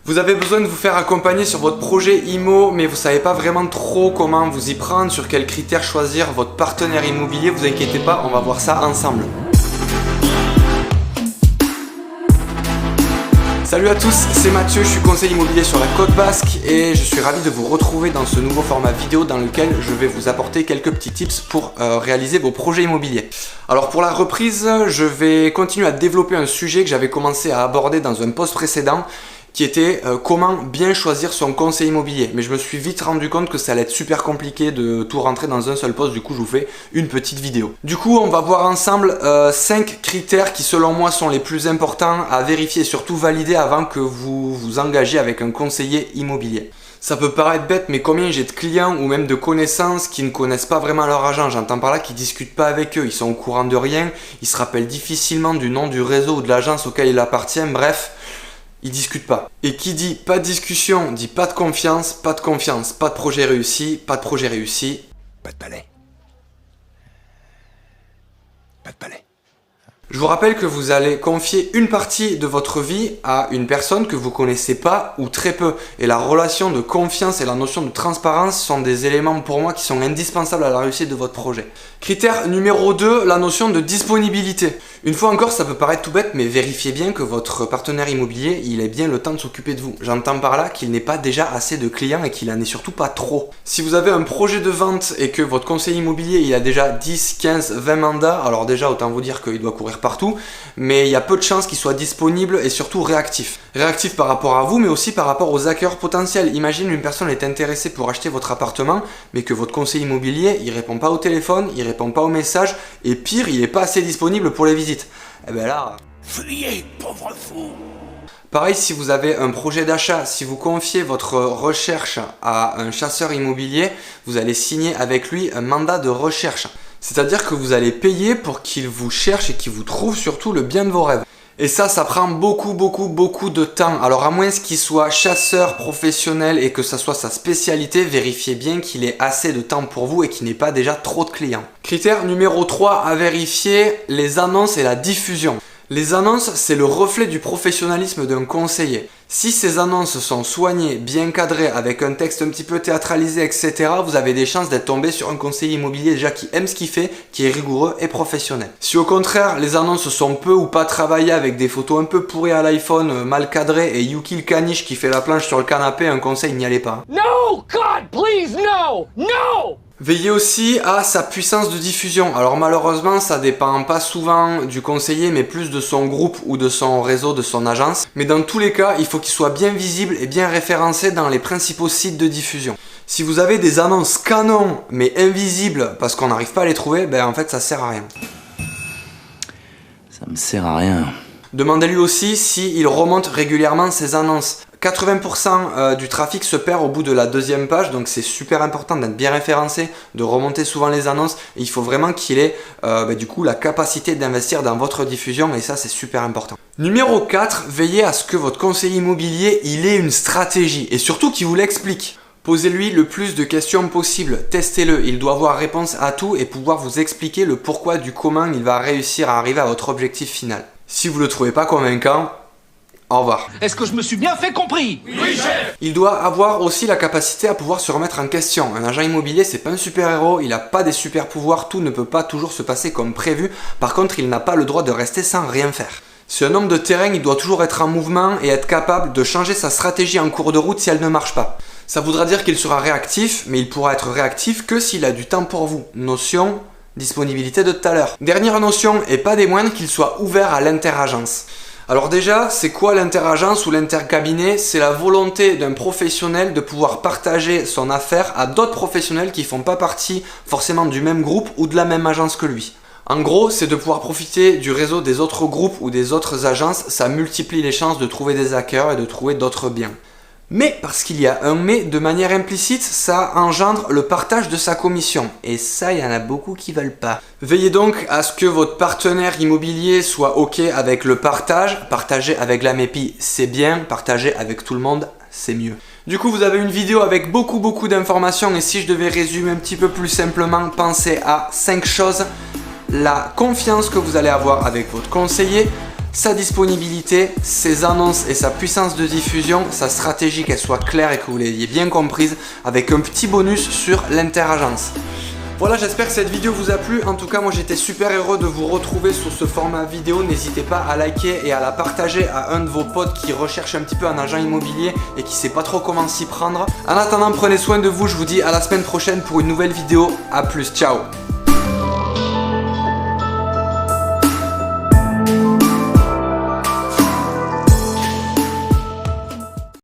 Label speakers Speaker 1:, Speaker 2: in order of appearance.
Speaker 1: Vous avez besoin de vous faire accompagner sur votre projet IMO, mais vous savez pas vraiment trop comment vous y prendre, sur quels critères choisir votre partenaire immobilier. Vous inquiétez pas, on va voir ça ensemble. Salut à tous, c'est Mathieu, je suis conseiller immobilier sur la Côte Basque et je suis ravi de vous retrouver dans ce nouveau format vidéo dans lequel je vais vous apporter quelques petits tips pour réaliser vos projets immobiliers. Alors pour la reprise, je vais continuer à développer un sujet que j'avais commencé à aborder dans un post précédent qui était comment bien choisir son conseil immobilier. Mais je me suis vite rendu compte que ça allait être super compliqué de tout rentrer dans un seul post, du coup je vous fais une petite vidéo. Du coup on va voir ensemble 5 critères qui selon moi sont les plus importants à vérifier et surtout valider avant que vous vous engagiez avec un conseiller immobilier. Ça peut paraître bête, mais combien j'ai de clients ou même de connaissances qui ne connaissent pas vraiment leur agent. J'entends par là qu'ils discutent pas avec eux, ils sont au courant de rien, ils se rappellent difficilement du nom du réseau ou de l'agence auquel il appartient, bref. Ils discutent pas. Et qui dit pas de discussion, dit pas de confiance, pas de confiance, pas de projet réussi, pas de projet réussi.
Speaker 2: Pas de palais. Pas de palais.
Speaker 1: Je vous rappelle que vous allez confier une partie de votre vie à une personne que vous connaissez pas ou très peu. Et la relation de confiance et la notion de transparence sont des éléments pour moi qui sont indispensables à la réussite de votre projet. Critère numéro 2, la notion de disponibilité. Une fois encore, ça peut paraître tout bête, mais vérifiez bien que votre partenaire immobilier, il ait bien le temps de s'occuper de vous. J'entends par là qu'il n'ait pas déjà assez de clients et qu'il en ait surtout pas trop. Si vous avez un projet de vente et que votre conseiller immobilier, il a déjà 10, 15, 20 mandats, alors déjà autant vous dire qu'il doit courir partout, mais il y a peu de chances qu'il soit disponible et surtout réactif. Réactif par rapport à vous, mais aussi par rapport aux acquéreurs potentiels. Imagine une personne est intéressée pour acheter votre appartement, mais que votre conseiller immobilier, il répond pas au téléphone, il répond pas aux messages, et pire, il est pas assez disponible pour les visites. Et ben là...
Speaker 2: Fuyez, pauvre fou!
Speaker 1: Pareil, si vous avez un projet d'achat, si vous confiez votre recherche à un chasseur immobilier, vous allez signer avec lui un mandat de recherche. C'est-à-dire que vous allez payer pour qu'il vous cherche et qu'il vous trouve surtout le bien de vos rêves. Et ça prend beaucoup de temps. Alors à moins qu'il soit chasseur professionnel et que ça soit sa spécialité, vérifiez bien qu'il ait assez de temps pour vous et qu'il n'ait pas déjà trop de clients. Critère numéro 3 à vérifier, les annonces et la diffusion. Les annonces, c'est le reflet du professionnalisme d'un conseiller. Si ces annonces sont soignées, bien cadrées, avec un texte un petit peu théâtralisé, etc., vous avez des chances d'être tombé sur un conseiller immobilier déjà qui aime ce qu'il fait, qui est rigoureux et professionnel. Si au contraire, les annonces sont peu ou pas travaillées avec des photos un peu pourries à l'iPhone, mal cadrées, et Yuki le caniche qui fait la planche sur le canapé, un conseil, n'y allez pas.
Speaker 3: No, God, please, no, no!
Speaker 1: Veillez aussi à sa puissance de diffusion. Alors malheureusement, ça dépend pas souvent du conseiller, mais plus de son groupe ou de son réseau, de son agence. Mais dans tous les cas, il faut qu'il soit bien visible et bien référencé dans les principaux sites de diffusion. Si vous avez des annonces canon, mais invisibles parce qu'on n'arrive pas à les trouver, ben en fait ça sert à rien.
Speaker 4: Ça me sert à rien.
Speaker 1: Demandez-lui aussi s'il remonte régulièrement ses annonces. 80% du trafic se perd au bout de la deuxième page, donc c'est super important d'être bien référencé, de remonter souvent les annonces. Et il faut vraiment qu'il ait du coup la capacité d'investir dans votre diffusion et ça c'est super important. Numéro 4, veillez à ce que votre conseiller immobilier il ait une stratégie et surtout qu'il vous l'explique. Posez-lui le plus de questions possible, testez-le, il doit avoir réponse à tout et pouvoir vous expliquer le pourquoi du comment il va réussir à arriver à votre objectif final. Si vous ne le trouvez pas convaincant, au revoir.
Speaker 3: Est-ce que je me suis bien fait compris? Oui, chef!
Speaker 1: Il doit avoir aussi la capacité à pouvoir se remettre en question. Un agent immobilier, c'est pas un super-héros, il n'a pas des super pouvoirs, tout ne peut pas toujours se passer comme prévu. Par contre, il n'a pas le droit de rester sans rien faire. C'est un homme de terrain, il doit toujours être en mouvement et être capable de changer sa stratégie en cours de route si elle ne marche pas. Ça voudra dire qu'il sera réactif, mais il pourra être réactif que s'il a du temps pour vous. Notion disponibilité de tout à l'heure. Dernière notion, et pas des moindres, qu'il soit ouvert à l'interagence. Alors déjà, c'est quoi l'interagence ou l'intercabinet? C'est la volonté d'un professionnel de pouvoir partager son affaire à d'autres professionnels qui font pas partie forcément du même groupe ou de la même agence que lui. En gros, c'est de pouvoir profiter du réseau des autres groupes ou des autres agences, ça multiplie les chances de trouver des acquéreurs et de trouver d'autres biens. Mais, parce qu'il y a un mais, de manière implicite, ça engendre le partage de sa commission. Et ça, il y en a beaucoup qui veulent pas. Veillez donc à ce que votre partenaire immobilier soit OK avec le partage. Partager avec la MEPI, c'est bien. Partager avec tout le monde, c'est mieux. Du coup, vous avez une vidéo avec beaucoup d'informations. Et si je devais résumer un petit peu plus simplement, pensez à 5 choses. La confiance que vous allez avoir avec votre conseiller, sa disponibilité, ses annonces et sa puissance de diffusion, sa stratégie qu'elle soit claire et que vous l'ayez bien comprise, avec un petit bonus sur l'interagence. Voilà, j'espère que cette vidéo vous a plu. En tout cas, moi j'étais super heureux de vous retrouver sur ce format vidéo. N'hésitez pas à liker et à la partager à un de vos potes qui recherche un petit peu un agent immobilier et qui sait pas trop comment s'y prendre. En attendant, prenez soin de vous. Je vous dis à la semaine prochaine pour une nouvelle vidéo. A plus, ciao.